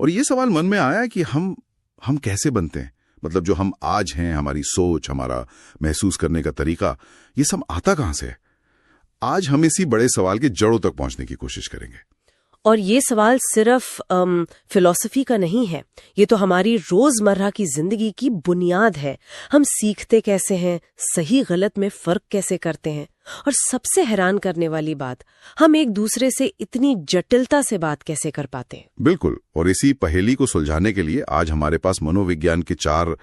और ये सवाल मन में आया कि हम कैसे बनते हैं, मतलब जो हम आज हैं, हमारी सोच, हमारा महसूस करने का तरीका, ये सब आता कहां से है। आज हम इसी बड़े सवाल के जड़ों तक पहुंचने की कोशिश करेंगे। और ये सवाल सिर्फ फिलॉसफी का नहीं है, ये तो हमारी रोजमर्रा की जिंदगी की बुनियाद है। हम सीखते कैसे हैं, सही गलत में फर्क कैसे करते हैं, और सबसे हैरान करने वाली बात, हम एक दूसरे से इतनी जटिलता से बात कैसे कर पाते हैं। बिल्कुल, और इसी पहेली को सुलझाने के लिए आज हमारे पास मनोविज्ञान के 4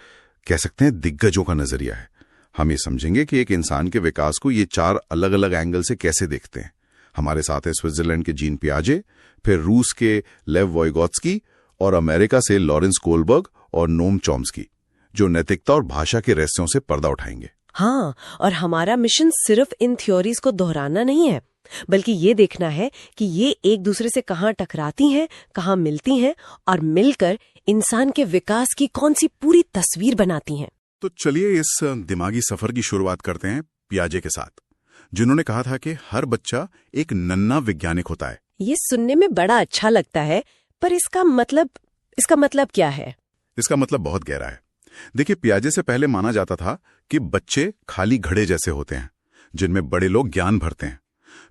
कह सकते हैं दिग्गजों का नजरिया है। हम ये समझेंगे कि एक इंसान के विकास को ये 4 अलग अलग एंगल से कैसे देखते हैं। हमारे साथ है स्विट्जरलैंड के जीन पियाजे, फिर रूस के लेव वोइगोत्स्की और अमेरिका से लॉरेंस कोलबर्ग और नोम चॉम्स्की, जो नैतिकता और भाषा के रहस्यों से पर्दा उठाएंगे। हाँ, और हमारा मिशन सिर्फ इन थ्योरीज को दोहराना नहीं है, बल्कि ये देखना है कि ये एक दूसरे से कहाँ टकराती हैं, कहाँ मिलती हैं, और मिलकर इंसान के विकास की कौन सी पूरी तस्वीर बनाती हैं। तो चलिए इस दिमागी सफर की शुरुआत करते हैं पियाजे के साथ, जिन्होंने कहा था कि हर बच्चा एक नन्हा वैज्ञानिक होता है। ये सुनने में बड़ा अच्छा लगता है, पर इसका मतलब क्या है? इसका मतलब बहुत गहरा है। देखिए, पियाजे से पहले माना जाता था कि बच्चे खाली घड़े जैसे होते हैं, जिनमें बड़े लोग ज्ञान भरते हैं।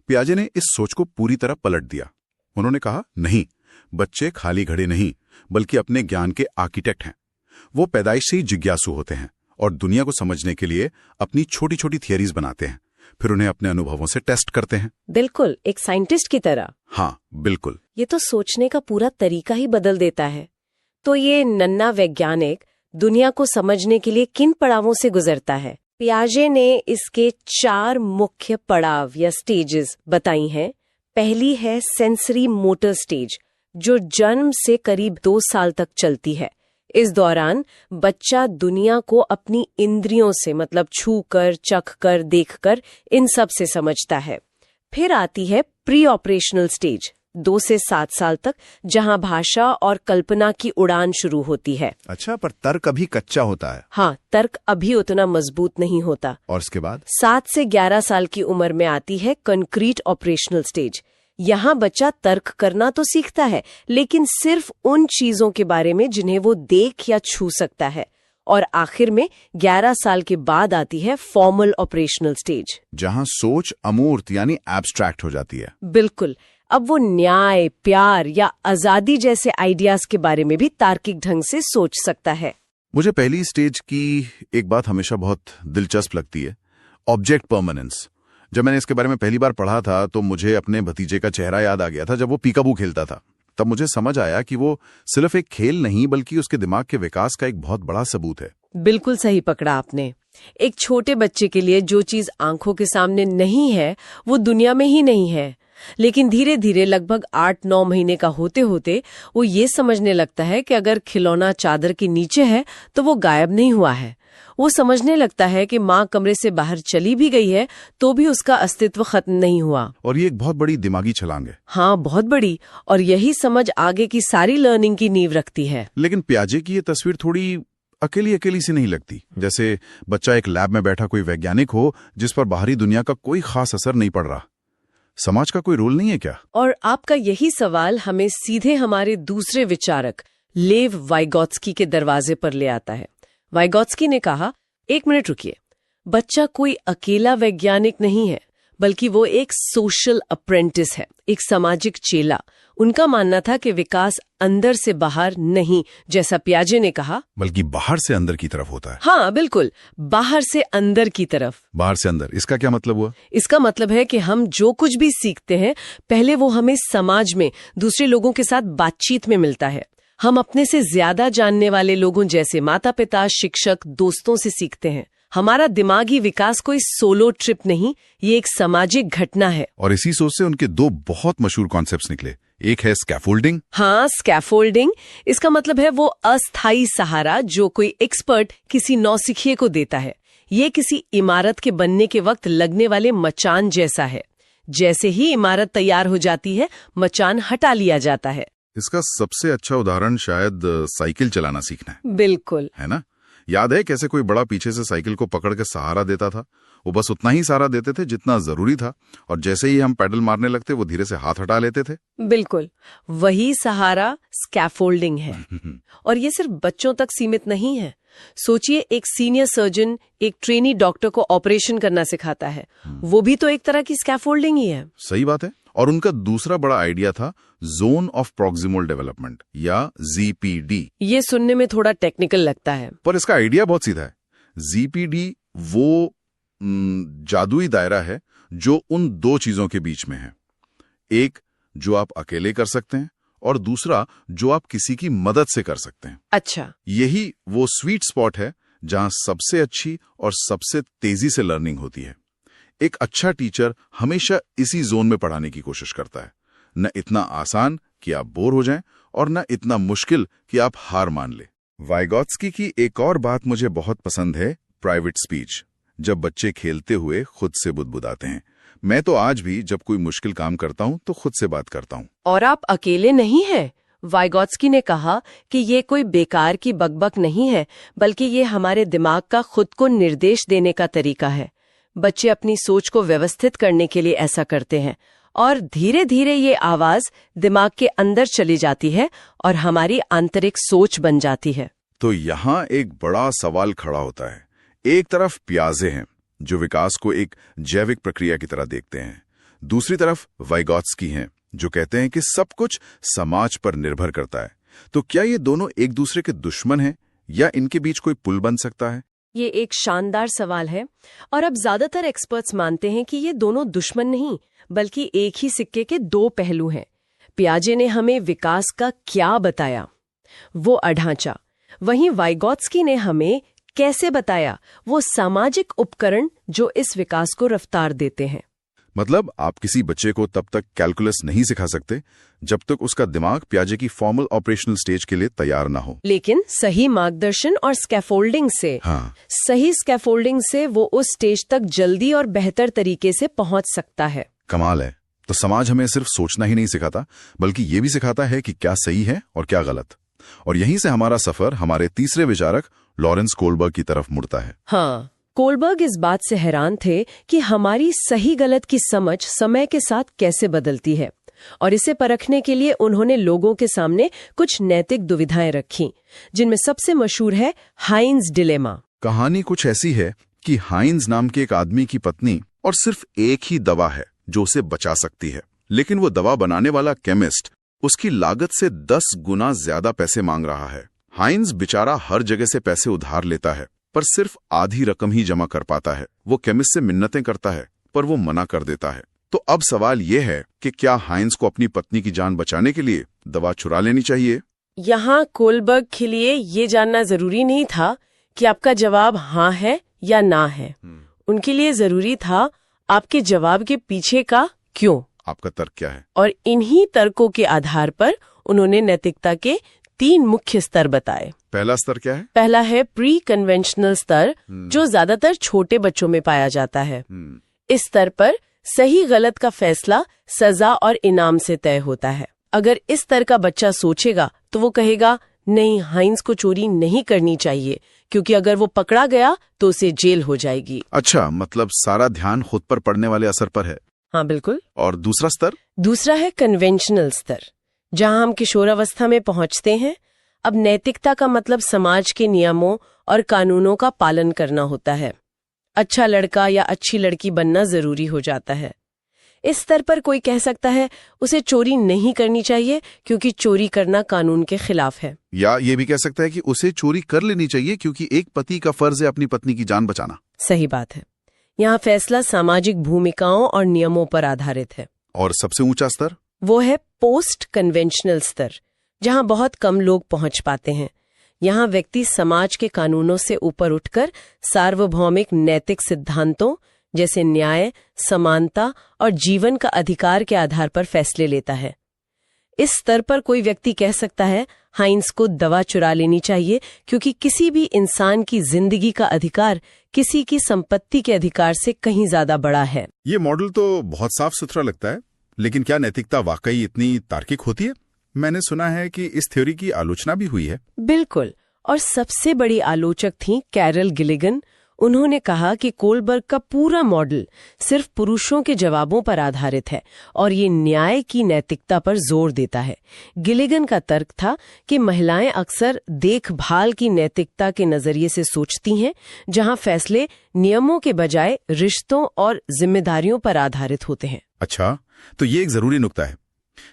पियाजे ने इस सोच को पूरी तरह पलट दिया। उन्होंने कहा, नहीं, बच्चे खाली घड़े नहीं, बल्कि अपने ज्ञान के आर्किटेक्ट हैं। वो पैदाइश से ही जिज्ञासु होते हैं और दुनिया को समझने के लिए अपनी छोटी छोटी थियरीज बनाते हैं, फिर उन्हें अपने अनुभवों से टेस्ट करते हैं। बिल्कुल, एक साइंटिस्ट की तरह। हाँ, बिल्कुल। ये तो सोचने का पूरा तरीका ही बदल देता है। तो ये नन्हा वैज्ञानिक दुनिया को समझने के लिए किन पड़ावों से गुजरता है? पियाजे ने इसके 4 मुख्य पड़ाव या स्टेजेस बताई हैं। पहली है सेंसरी मोटर स्टेज, जो जन्म से करीब 2 साल तक चलती है। इस दौरान बच्चा दुनिया को अपनी इंद्रियों से, मतलब छू कर, चख कर, देख कर, इन सब से समझता है। फिर आती है प्री ऑपरेशनल स्टेज, 2 से 7 साल तक, जहां भाषा और कल्पना की उड़ान शुरू होती है। अच्छा, पर तर्क अभी कच्चा होता है। हाँ, तर्क अभी उतना मजबूत नहीं होता। और इसके बाद 7 से 11 साल की उम्र में आती है कंक्रीट ऑपरेशनल स्टेज। यहाँ बच्चा तर्क करना तो सीखता है, लेकिन सिर्फ उन चीजों के बारे में जिन्हें वो देख या छू सकता है। और आखिर में 11 साल के बाद आती है फॉर्मल ऑपरेशनल स्टेज, जहां सोच अमूर्त यानी एब्स्ट्रैक्ट हो जाती है। बिल्कुल, अब वो न्याय, प्यार या आजादी जैसे आइडियाज के बारे में भी तार्किक ढंग से सोच सकता है। मुझे पहली स्टेज की एक बात हमेशा बहुत दिलचस्प लगती है, ऑब्जेक्ट परमानेंस। जब मैंने इसके बारे में पहली बार पढ़ा था तो मुझे अपने भतीजे का चेहरा याद आ गया था जब वो पीकाबू खेलता था। तब मुझे समझ आया कि वो सिर्फ एक खेल नहीं, बल्कि उसके दिमाग के विकास का एक बहुत बड़ा सबूत है। बिल्कुल सही पकड़ा आपने। एक छोटे बच्चे के लिए जो चीज आंखों के सामने नहीं है, वो दुनिया में ही नहीं है। लेकिन धीरे धीरे, लगभग 8-9 महीने का होते होते, वो ये समझने लगता है कि अगर खिलौना चादर के नीचे है तो वो गायब नहीं हुआ है। वो समझने लगता है कि माँ कमरे से बाहर चली भी गई है तो भी उसका अस्तित्व खत्म नहीं हुआ। और ये एक बहुत बड़ी दिमागी छलांग है। हाँ, बहुत बड़ी, और यही समझ आगे की सारी लर्निंग की नींव रखती है। लेकिन पियाजे की ये तस्वीर थोड़ी अकेली अकेली सी नहीं लगती, जैसे बच्चा एक लैब में बैठा कोई वैज्ञानिक हो जिस पर बाहरी दुनिया का कोई खास असर नहीं पड़ रहा। समाज का कोई रोल नहीं है क्या? और आपका यही सवाल हमें सीधे हमारे दूसरे विचारक लेव वाइगोत्स्की के दरवाजे पर ले आता है। वाइगोत्स्की ने कहा, 1 मिनट रुकिए, बच्चा कोई अकेला वैज्ञानिक नहीं है, बल्कि वो एक सोशल अप्रेंटिस है, एक सामाजिक चेला। उनका मानना था कि विकास अंदर से बाहर नहीं, जैसा पियाजे ने कहा, बल्कि बाहर से अंदर की तरफ होता है। हाँ, बिल्कुल, बाहर से अंदर की तरफ। बाहर से अंदर, इसका क्या मतलब हुआ? इसका मतलब है कि हम जो कुछ भी सीखते हैं, पहले वो हमें समाज में दूसरे लोगों के साथ बातचीत में मिलता है। हम अपने से ज्यादा जानने वाले लोगों जैसे माता पिता, शिक्षक, दोस्तों से सीखते हैं। हमारा दिमागी विकास कोई सोलो ट्रिप नहीं, ये एक सामाजिक घटना है। और इसी सोच से उनके 2 बहुत मशहूर कॉन्सेप्ट्स निकले। एक है स्कैफोल्डिंग। हाँ, स्कैफोल्डिंग, इसका मतलब है वो अस्थाई सहारा जो कोई एक्सपर्ट किसी नौसिखिए को देता है। ये किसी इमारत के बनने के वक्त लगने वाले मचान जैसा है। जैसे ही इमारत तैयार हो जाती है, मचान हटा लिया जाता है। इसका सबसे अच्छा उदाहरण शायद साइकिल चलाना सीखना है। बिल्कुल, है ना? याद है कैसे कोई बड़ा पीछे से साइकिल को पकड़ के सहारा देता था। वो बस उतना ही सहारा देते थे जितना जरूरी था, और जैसे ही हम पैडल मारने लगते वो धीरे से हाथ हटा लेते थे। बिल्कुल, वही सहारा स्कैफोल्डिंग है। और ये सिर्फ बच्चों तक सीमित नहीं है। सोचिए, एक सीनियर सर्जन एक ट्रेनी डॉक्टर को ऑपरेशन करना सिखाता है, वो भी तो एक तरह की स्कैफोल्डिंग ही है। सही बात है। और उनका दूसरा बड़ा आइडिया था जोन ऑफ प्रॉक्सिमल डेवलपमेंट या ZPD। ये सुनने में थोड़ा टेक्निकल लगता है, पर इसका आइडिया बहुत सीधा है। ZPD वो जादुई दायरा है जो उन दो चीजों के बीच में है। एक जो आप अकेले कर सकते हैं, और दूसरा जो आप किसी की मदद से कर सकते हैं। अच्छा, यही वो स्वीट स्पॉट है जहां सबसे अच्छी और सबसे तेजी से लर्निंग होती है। एक अच्छा टीचर हमेशा इसी जोन में पढ़ाने की कोशिश करता है, न इतना आसान कि आप बोर हो जाएं और न इतना मुश्किल कि आप हार मान ले। वाइगॉत्स्की की एक और बात मुझे बहुत पसंद है, प्राइवेट स्पीच। जब बच्चे खेलते हुए खुद से बुदबुदाते हैं। मैं तो आज भी जब कोई मुश्किल काम करता हूं तो खुद से बात करता हूं। और आप अकेले नहीं हैं। वाइगॉत्स्की ने कहा कि ये कोई बेकार की बकबक नहीं है, बल्कि ये हमारे दिमाग का खुद को निर्देश देने का तरीका है। बच्चे अपनी सोच को व्यवस्थित करने के लिए ऐसा करते हैं, और धीरे धीरे ये आवाज दिमाग के अंदर चली जाती है और हमारी आंतरिक सोच बन जाती है। तो यहाँ एक बड़ा सवाल खड़ा होता है। एक तरफ पियाजे हैं जो विकास को एक जैविक प्रक्रिया की तरह देखते हैं, दूसरी तरफ वाइगॉत्स्की हैं जो कहते हैं कि सब कुछ समाज पर निर्भर करता है। तो क्या ये दोनों एक दूसरे के दुश्मन हैं या इनके बीच कोई पुल बन सकता है? ये एक शानदार सवाल है, और अब ज्यादातर एक्सपर्ट्स मानते हैं कि ये दोनों दुश्मन नहीं, बल्कि एक ही सिक्के के दो पहलू हैं। पियाजे ने हमें विकास का क्या बताया, वो अढांचा, वहीं वाइगॉत्स्की ने हमें कैसे बताया, वो सामाजिक उपकरण जो इस विकास को रफ्तार देते हैं। मतलब आप किसी बच्चे को तब तक कैलकुलस नहीं सिखा सकते जब तक उसका दिमाग पियाजे की फॉर्मल ऑपरेशनल स्टेज के लिए तैयार ना हो। लेकिन सही मार्गदर्शन और स्कैफोल्डिंग से, सही स्कैफोल्डिंग से वो उस स्टेज तक जल्दी और बेहतर तरीके से पहुंच सकता है। कमाल है। तो समाज हमें सिर्फ सोचना ही नहीं सिखाता, बल्कि ये भी सिखाता है कि क्या सही है और क्या गलत। और यहीं से हमारा सफर हमारे तीसरे विचारक लॉरेंस कोलबर्ग की तरफ मुड़ता है। हाँ, कोलबर्ग इस बात से हैरान थे कि हमारी सही गलत की समझ समय के साथ कैसे बदलती है, और इसे परखने के लिए उन्होंने लोगों के सामने कुछ नैतिक दुविधाएं रखीं, जिनमें सबसे मशहूर है हाइंज डिलेमा। कहानी कुछ ऐसी है कि हाइंज नाम के एक आदमी की पत्नी और सिर्फ एक ही दवा है जो उसे बचा सकती है, लेकिन वो दवा बनाने वाला केमिस्ट उसकी लागत से 10 गुना ज्यादा पैसे मांग रहा है। हाइंज बेचारा हर जगह से पैसे उधार लेता है, पर सिर्फ आधी रकम ही जमा कर पाता है। वो केमिस्ट से मिन्नतें करता है, पर वो मना कर देता है। तो अब सवाल ये है कि क्या हाइंज को अपनी पत्नी की जान बचाने के लिए दवा चुरा लेनी चाहिए? यहाँ कोलबर्ग के लिए ये जानना जरूरी नहीं था कि आपका जवाब हाँ है या ना है। उनके लिए जरूरी था आपके जवाब के पीछे का क्यों। आपका तर्क क्या है? और इन्हीं तर्कों के आधार पर उन्होंने नैतिकता के 3 मुख्य स्तर बताए। पहला स्तर क्या है? पहला है प्री कन्वेंशनल स्तर, जो ज्यादातर छोटे बच्चों में पाया जाता है। इस स्तर पर सही गलत का फैसला सजा और इनाम से तय होता है। अगर इस स्तर का बच्चा सोचेगा तो वो कहेगा नहीं, हाइंज को चोरी नहीं करनी चाहिए, क्योंकि अगर वो पकड़ा गया तो उसे जेल हो जाएगी। अच्छा, मतलब सारा ध्यान खुद पर पड़ने वाले असर पर है। हाँ बिल्कुल। और दूसरा स्तर? दूसरा है कन्वेंशनल स्तर, जहां हम किशोरावस्था में पहुंचते हैं। अब नैतिकता का मतलब समाज के नियमों और कानूनों का पालन करना होता है। अच्छा लड़का या अच्छी लड़की बनना जरूरी हो जाता है। इस स्तर पर कोई कह सकता है उसे चोरी नहीं करनी चाहिए क्योंकि चोरी करना कानून के खिलाफ है। या ये भी कह सकता है कि उसे चोरी कर लेनी चाहिए क्योंकि एक पति का फर्ज है अपनी पत्नी की जान बचाना। सही बात है। यहाँ फैसला सामाजिक भूमिकाओं और नियमों पर आधारित है। और सबसे ऊंचा स्तर? वो है पोस्ट कन्वेंशनल स्तर, जहाँ बहुत कम लोग पहुंच पाते हैं। यहाँ व्यक्ति समाज के कानूनों से ऊपर उठकर सार्वभौमिक नैतिक सिद्धांतों जैसे न्याय, समानता और जीवन का अधिकार के आधार पर फैसले लेता है। इस स्तर पर कोई व्यक्ति कह सकता है हाइंज को दवा चुरा लेनी चाहिए क्योंकि किसी भी इंसान की जिंदगी का अधिकार किसी की संपत्ति के अधिकार से कहीं ज्यादा बड़ा है। ये मॉडल तो बहुत साफ सुथरा लगता है, लेकिन क्या नैतिकता वाकई इतनी तार्किक होती है? मैंने सुना है कि इस थ्योरी की आलोचना भी हुई है। बिल्कुल, और सबसे बड़ी आलोचक थीं कैरल गिलिगन। उन्होंने कहा कि कोलबर्ग का पूरा मॉडल सिर्फ पुरुषों के जवाबों पर आधारित है और ये न्याय की नैतिकता पर जोर देता है। गिलिगन का तर्क था कि महिलाएं अक्सर देखभाल की नैतिकता के नजरिए से सोचती हैं, जहां फैसले नियमों के बजाय रिश्तों और जिम्मेदारियों पर आधारित होते हैं। अच्छा, तो ये एक जरूरी नुक्ता है।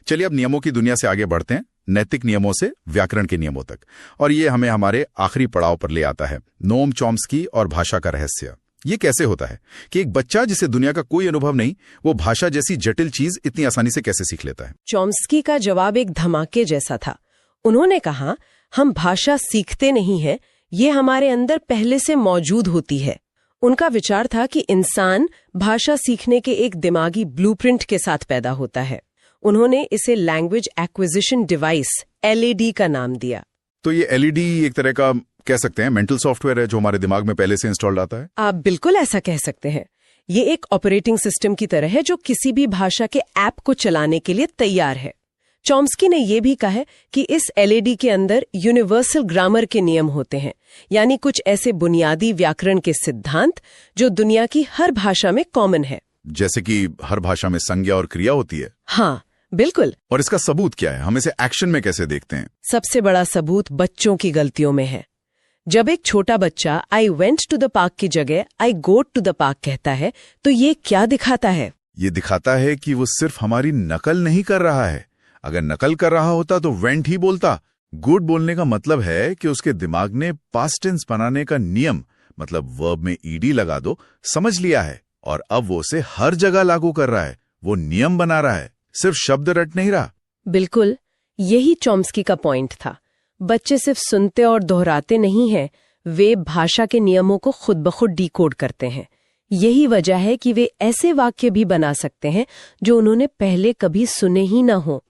चलिए अब नियमों की दुनिया से आगे बढ़ते हैं, नैतिक नियमों से व्याकरण के नियमों तक। और ये हमें हमारे आखिरी पड़ाव पर ले आता है, नोम चॉम्स्की और भाषा का रहस्य। ये कैसे होता है कि एक बच्चा जिसे दुनिया का कोई अनुभव नहीं, वो भाषा जैसी जटिल चीज इतनी आसानी से कैसे सीख लेता है? चॉम्स्की का जवाब एक धमाके जैसा था। उन्होंने कहा, हम भाषा सीखते नहीं हैं, ये हमारे अंदर पहले से मौजूद होती है। उनका विचार था कि इंसान भाषा सीखने के एक दिमागी ब्लूप्रिंट के साथ पैदा होता है। उन्होंने इसे लैंग्वेज एक्विजिशन डिवाइस LAD का नाम दिया। तो ये LED एक तरह का कह सकते हैं मेंटल सॉफ्टवेयर है जो हमारे दिमाग में पहले से इंस्टॉल्ड आता है? आप बिल्कुल ऐसा कह सकते हैं। ये एक ऑपरेटिंग सिस्टम की तरह है जो किसी भी भाषा के ऐप को चलाने के लिए तैयार है। चॉम्स्की ने यह भी कहा है कि इस LAD के अंदर यूनिवर्सल ग्रामर के नियम होते हैं, यानी कुछ ऐसे बुनियादी व्याकरण के सिद्धांत जो दुनिया की हर भाषा में कॉमन है। जैसे कि हर भाषा में संज्ञा और क्रिया होती है? हाँ, बिल्कुल। और इसका सबूत क्या है? हम इसे एक्शन में कैसे देखते हैं? सबसे बड़ा सबूत बच्चों की गलतियों में है। जब एक छोटा बच्चा I went to the park की जगह I go to the park कहता है, तो ये क्या दिखाता है? ये दिखाता है कि वो सिर्फ हमारी नकल नहीं कर रहा है। अगर नकल कर रहा होता तो वेंट ही बोलता। गुड बोलने का मतलब है कि उसके दिमाग ने पास्ट टेंस बनाने का नियम, मतलब वर्ब में ED लगा दो, समझ लिया है और अब वो उसे हर जगह लागू कर रहा है। वो नियम बना रहा है, सिर्फ शब्द रट नहीं रहा। बिल्कुल, यही चॉम्स्की का पॉइंट था। बच्चे सिर्फ सुनते और दोहराते नहीं हैं, वे भाषा के नियमों को खुद ब खुद डिकोड करते हैं। यही वजह है कि वे ऐसे वाक्य भी बना सकते हैं जो उन्होंने पहले कभी सुने ही न हो।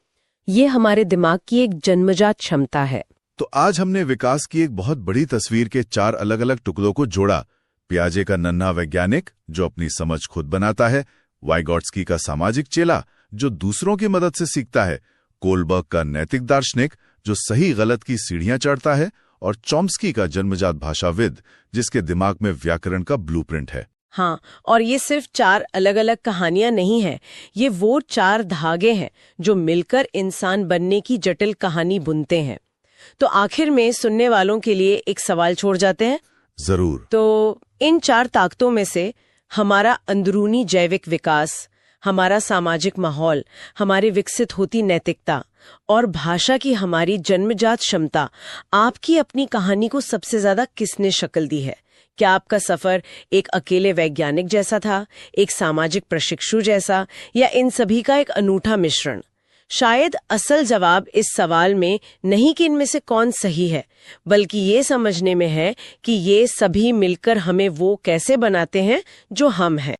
ये हमारे दिमाग की एक जन्मजात क्षमता है। तो आज हमने विकास की एक बहुत बड़ी तस्वीर के 4 अलग अलग टुकड़ों को जोड़ा। पियाजे का नन्हा वैज्ञानिक जो अपनी समझ खुद बनाता है, वाइगॉट्स्की का सामाजिक चेला जो दूसरों की मदद से सीखता है, कोलबर्ग का नैतिक दार्शनिक जो सही गलत की सीढ़ियां चढ़ता है, और चॉम्स्की का जन्मजात भाषाविद जिसके दिमाग में व्याकरण का ब्लूप्रिंट है। हाँ, और ये सिर्फ 4 अलग अलग कहानियां नहीं हैं, ये वो 4 धागे हैं जो मिलकर इंसान बनने की जटिल कहानी बुनते हैं। तो आखिर में सुनने वालों के लिए एक सवाल छोड़ जाते हैं। जरूर। तो इन 4 ताकतों में से हमारा अंदरूनी जैविक विकास, हमारा सामाजिक माहौल, हमारी विकसित होती नैतिकता और भाषा की हमारी जन्मजात क्षमता, आपकी अपनी कहानी को सबसे ज्यादा किसने शक्ल दी है? क्या आपका सफर एक अकेले वैज्ञानिक जैसा था, एक सामाजिक प्रशिक्षु जैसा, या इन सभी का एक अनूठा मिश्रण? शायद असल जवाब इस सवाल में नहीं कि इनमें से कौन सही है, बल्कि ये समझने में है कि ये सभी मिलकर हमें वो कैसे बनाते हैं जो हम हैं।